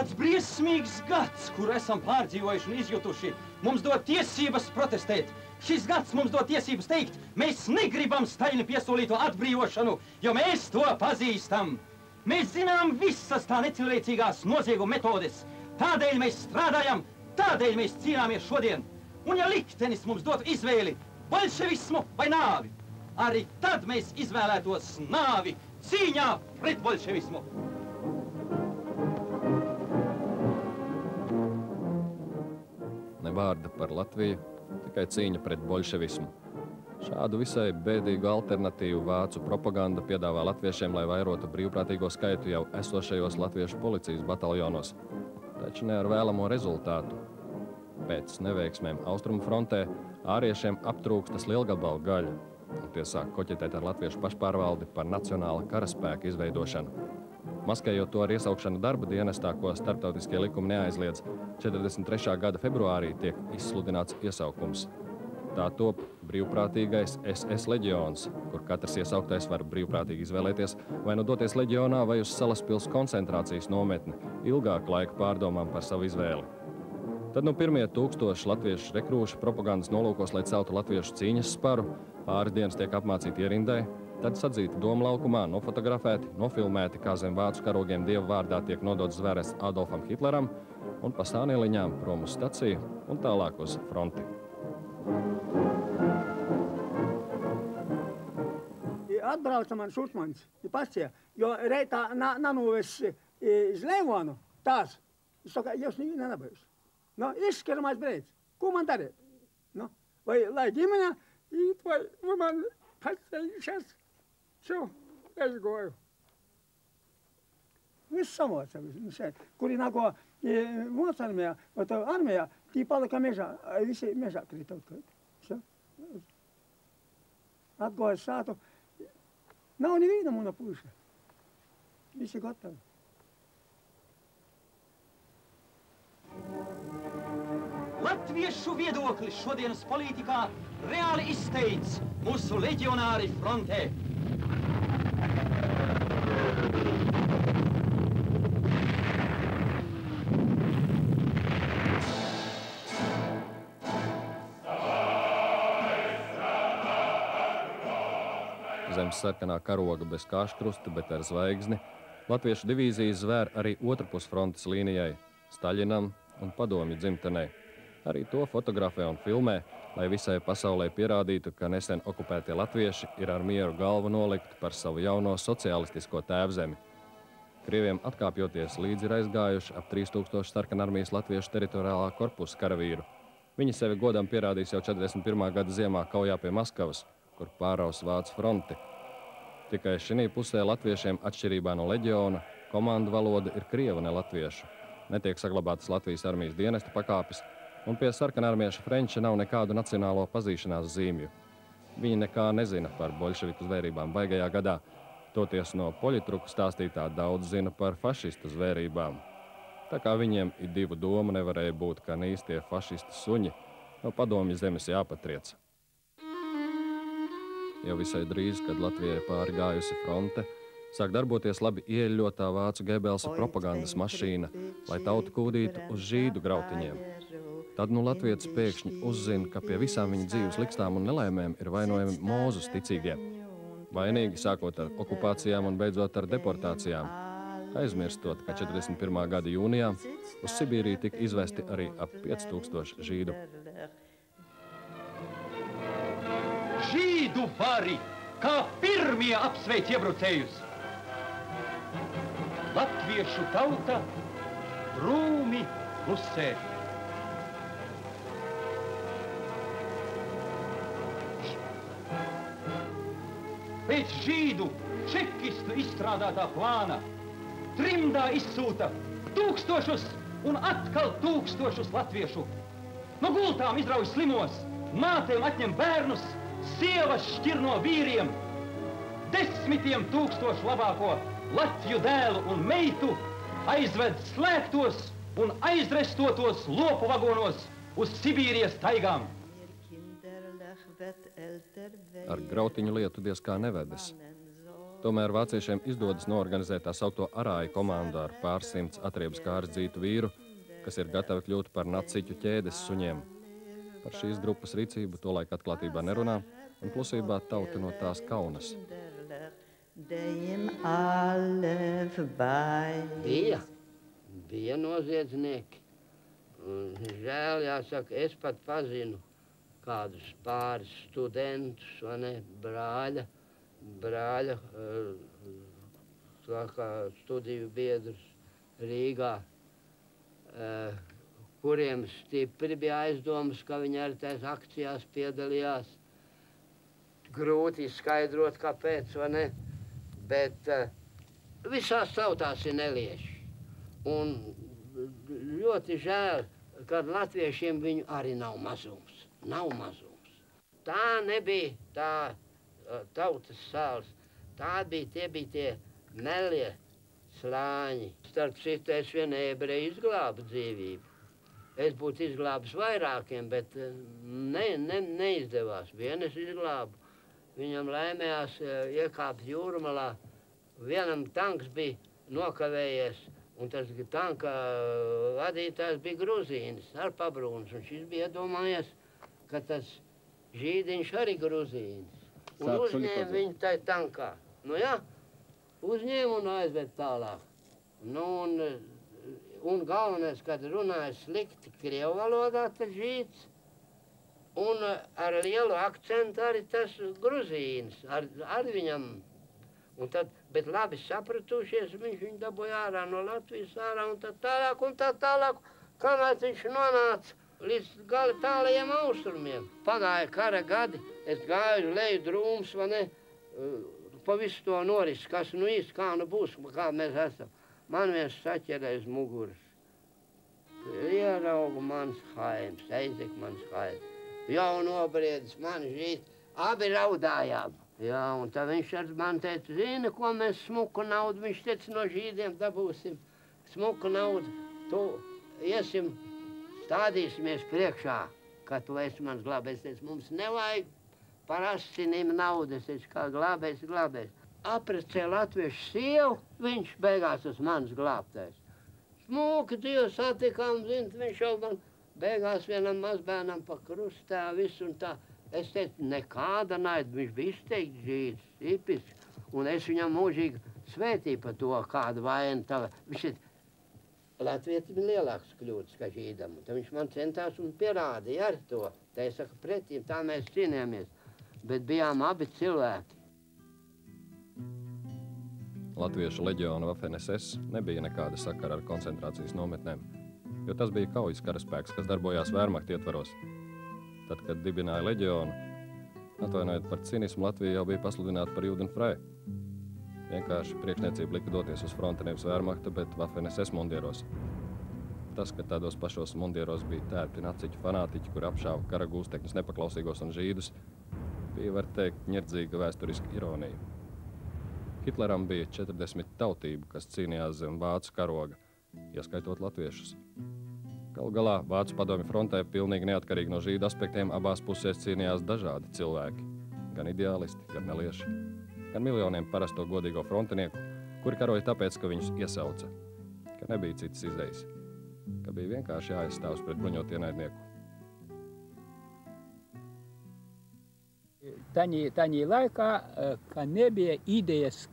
Tāds briesmīgs gads, kuru esam pārdzīvojuši un izjutuši, mums dod tiesības protestēt. Šis gads mums dod tiesības teikt, mēs negribam Staļina piesolīto atbrīvošanu, jo mēs to pazīstam. Mēs zinām visas tā necilvēcīgās nozieguma metodes. Tādēļ mēs strādājam, tādēļ mēs cīnāmies šodien. Un ja liktenis mums dotu izvēli, bolševismu vai nāvi, arī tad mēs izvēlētos nāvi cīņā pret bolševismu. Ne vārda par Latviju, tikai cīņa pret bolševismu. Šādu visai bēdīgu alternatīvu vācu propaganda piedāvā latviešiem, lai vairotu brīvprātīgo skaitu jau esošajos latviešu policijas bataljonos, taču ne ar vēlamo rezultātu. Pēc neveiksmēm Austrumu frontē āriešiem aptrūkstas lielgabalu gaļa, un tie sāk koķetēt ar latviešu pašpārvaldi par nacionāla karaspēka izveidošanu. Maskējot to ar iesaukšanu darba dienestā, ko starptautiskie likumi neaizliedz, 43. gada februārī tiek izsludināts iesaukums. Tā top brīvprātīgais SS leģions, kur katrs iesauktais var brīvprātīgi izvēlēties vai nu doties leģionā vai uz Salaspils koncentrācijas nometni, ilgāku laiku pārdomām par savu izvēli. Tad nu pirmie 1000 latviešu rekrūši propagandas nolūkos, lai celtu latviešu cīņas sparu, pāris dienas tiek apmācīti ierindai, tad sadzīti domlaukumā, nofotografēti, nofilmēti, kā zem vācu karogiem Dieva vārdā tiek nodots zvērests Adolfam Hitleram, un pa sānieliņām prom uz staciju un tālāk uz fronti. Atbrauca man šutmanis, pastie, jo reitā nanoves iz Leivonu tās. Es saka, jūs nevienā nebijusi. No, izskaramais brēc. Ko man darīt? No, vai lai ģimenē īt, vai man paceļušas? Šo, es goju. Viss samocā, kuri nāko Vācu armijā, vai to armijā, tī palika mežā, visi mežā krītaut. Atgoja sātu. Nav neviena mūna puša. Visi gatavi. Latviešu viedoklis šodienas politikā reāli izteic mūsu leģionāri frontē. Zem sarkanā karoga bez kāškrusta, bet ar zvaigzni, latviešu divīzijas zvēr arī otrpus frontes līnijai, Staļinam un Padomju dzimtenei. Arī to fotografē un filmē, lai visai pasaulē pierādītu, ka nesen okupētie latvieši ir ar mieru galvu nolikti par savu jauno socialistisko tēvzemi. Krieviem atkāpjoties līdzi ir aizgājuši ap 3000 sarkanarmijas latviešu teritoriālā korpusa karavīru. Viņi sevi godam pierādīs jau 41. gada ziemā kaujā pie Maskavas, kur pāraus vācu fronti. Tikai šī pusē latviešiem, atšķirībā no leģiona, komandu valoda ir krieva, ne latviešu. Netiek saglabātas Latvijas armijas dienesta pakāpes, un pie sarkanarmiešu frenča nav nekādu nacionālo pazīšanās zīmju. Viņi nekā nezina par boļševiku zvērībām baigajā gadā, toties no poļitruku stāstītā daudz zina par fašistu zvērībām. Tā kā viņiem ir divu domu nevarēja būt, ka īstie fašistu suņi no padomju zemes jāpatriec. Jau visai drīz, kad Latvijai pāri gājusi fronte, sāk darboties labi ieļļotā vācu Gebelsa propagandas mašīna, lai tautu kūdītu uz žīdu grautiņiem. Tad nu latvietis pēkšņi uzzina, ka pie visām viņa dzīves likstām un nelaimēm ir vainojami mūzus ticīgie. Vainīgi sākot ar okupācijām un beidzot ar deportācijām. Aizmirstot, ka 41. gada jūnijā uz Sibīriju tika izvesti arī ap 5000 žīdu. Žīdu vari, kā pirmie apsveic iebrucējus. Latviešu tauta drūmi klusē. Pēc žīdu čekistu izstrādātā plāna trimdā izsūta 1000 un atkal 1000 latviešu. No gultām izrauj slimos, mātēm atņem bērnus, sievas šķir no vīriem. 10 000 labāko latvju dēlu un meitu aizved slēgtos un aizrestotos lopu vagonos uz Sibīrijas taigām. Ar grautiņu lietu diez kā nevedas. Tomēr vāciešiem izdodas noorganizēt tā saukto arāju komandu ar pārsimts atriebas kārs dzītu vīru, kas ir gatavi kļūt par naciķu ķēdes suņiem. Par šīs grupas rīcību tolaik atklātībā nerunā, un klusībā tauta no tās kaunas. Bija noziedznieki. Žēl, jāsaka, es pat pazinu kādus pāris studentus, vai ne, brāļa, studiju biedrus Rīgā, kuriem stipri bija aizdomas, ka viņi arī tās akcijās piedalījās. Grūti izskaidrot, kāpēc, vai ne, bet visās tautās ir nelieši. Un ļoti žēl, ka latviešiem viņu arī nav mazums. Nav mazums. Tā nebija tā tautas sāls. Tie bija tie melie slāņi. Starp citu, es vien ebreju izglābu dzīvību. Es būtu izglābis vairākiem, bet neizdevās. Vienu es izglābu. Viņam laimējās iekāpt jūrmalā. Vienam tanks bija nokavējies, un tas tanka vadītājs bija gruzīnis ar pabrūns. Un šis bija iedomājies, ka tas žīdiņš arī gruzīnis. Un uzņēma viņu tai tankā. Nu jā, uzņēma un aizved tālāk. Nu, un galvenais, kad runāja slikti krievu valodā, tas žīds. Un ar lielu akcentu arī tas gruzīnis. Ar viņam. Un tad, bet labi sapratušies, viņš viņu dabūja ārā no Latvijas ārā un tā tālāk, kamēr viņš nonāca līdz gali tālajiem austrumiem. Pagāja kara gadi, es gāju leju drūms, vai ne, pa visu to noris, kas nu īsti kā nu būs, kā mēs esam. Man viens saķerē uz muguras. Ieraugu mans Haims, Eizek mans Haims. Jau nobriedis, man žīt, abi raudājām. Jā, un tā viņš ar man teica, zini, ko mēs smuku naudu, viņš teica, no žīdiem dabūsim smuku naudu, tu iesim, stādīsimies priekšā, ka tu esi mans glābējs. Es teicu, mums nevajag par asinīm naudu. Es teicu, kā glābējs. Aprecē latviešu sievu, viņš beigās uz manis glābtais. Smuki Dievu satikām, zini, viņš jau man beigās vienam mazbērnam pa krustā, visu un tā. Es teicu, nekāda naida, viņš bija izteikti žīds, tipisks. Un es viņam mūžīgi svētīju par to, kādu vainu tā. Viņš teica, Latvietim ir lielāks kļūdas kā žīdam. Tad viņš man centās un pierādīja ar to. Tā es saku, pretīm tā mēs cīnījāmies. Bet bijām abi cilvēki. Latviešu leģiona Waffen-SS nebija nekāda sakara ar koncentrācijas nometnēm, jo tas bija kaujas karaspēks, kas darbojās Wehrmacht ietvaros. Tad, kad dibināja leģionu, atvainojot par cinismu, Latvija jau bija pasludināta par Judenfrei. Vienkārši priekšniecība lika doties uz fronti nevis Wehrmachta, bet Waffen-SS mundieros. Tas, ka tādos pašos mundieros bija tērpti naciķu fanātiķi, kuri apšāva kara gūstekņus nepaklausīgos un žīdus, bija, var teikt, ņerdzīga vēsturiska ironija. Hitleram bija 40 tautību, kas cīnījās zem vācu karoga, ieskaitot latviešus. Galu galā Vācu padomju frontē pilnīgi neatkarīgi no žīdu aspektiem abās pusēs cīnījās dažādi cilvēki, gan ideālisti, gan nelieši, gan miljoniem parasto godīgo frontinieku, kuri karoja tāpēc, ka viņus iesauca, ka nebija citas izdejas, ka bija vienkārši jāaizstāvs pret bruņotu ienaidnieku. Taņī laikā, ka nebija idejas,